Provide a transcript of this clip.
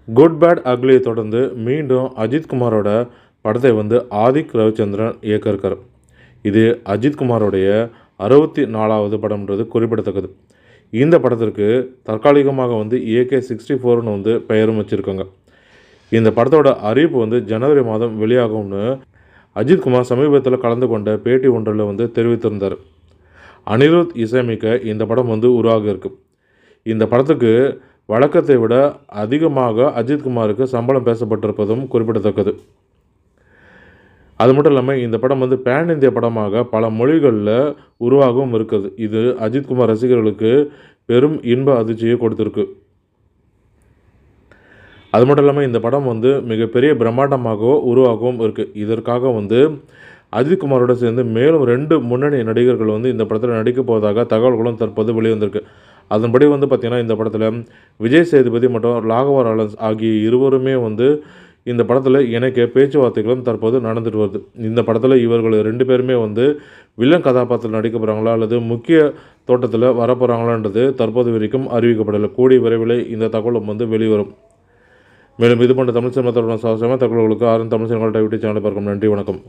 Good bad அக்லியை தொடர்ந்து மீண்டும் அஜித்குமாரோட படத்தை ஆதிக் ரவிச்சந்திரன் இயக்க இருக்கார். இது அஜித்குமாரோடைய 64வது படம்ன்றது குறிப்பிடத்தக்கது. இந்த படத்திற்கு தற்காலிகமாக AK64ன்னு பெயரும் வச்சுருக்காங்க. இந்த படத்தோட அறிவிப்பு ஜனவரி மாதம் வெளியாகும்னு அஜித்குமார் சமீபத்தில் கலந்து கொண்ட பேட்டி ஒன்றில் தெரிவித்திருந்தார். அனிருத் இசையமைக்க இந்த படம் உருவாக இருக்கு. இந்த படத்துக்கு வழக்கத்தை விட அதிகமாக அஜித்குமாருக்கு சம்பளம் பேசப்பட்டிருப்பதும் குறிப்பிடத்தக்கது. அது மட்டும் இல்லாமல் இந்த படம் பேன் இந்தியா படமாக பல மொழிகளில் உருவாகவும் இருக்குது. இது அஜித்குமார் ரசிகர்களுக்கு பெரும் இன்ப அதிர்ச்சியை கொடுத்துருக்கு. அது மட்டும் இல்லாமல் இந்த படம் மிகப்பெரிய பிரம்மாண்டமாக உருவாகவும் இருக்குது. இதற்காக அஜித்குமாரோடு சேர்ந்து மேலும் 2 முன்னணி நடிகர்கள் இந்த படத்தில் நடிக்க போவதாக தகவல்களும் தற்போது வெளிவந்திருக்கு. அதன்படி பார்த்திங்கன்னா இந்த படத்தில் விஜய் சேதுபதி மற்றும் ராகவா லாரன்ஸ் ஆகிய இருவருமே இந்த படத்தில் இணைக்க பேச்சுவார்த்தைகளும் தற்போது நடந்துட்டு வருது. இந்த படத்தில் இவர்கள் 2 பேருமே வில்லன் கதாபாத்திரத்தில் நடிக்க போகிறாங்களா அல்லது முக்கிய தோட்டத்தில் வரப்போகிறாங்களான்றது தற்போது வரைக்கும் அறிவிக்கப்படலை. கூடிய விரைவில் இந்த தகவலும் வெளிவரும். மேலும் இது போன்ற தமிழ் சினிமா தொடர்பான தகவல்களுக்கு தமிழ் சினிமா யூடியூப் சேனலை பார்க்கும். நன்றி, வணக்கம்.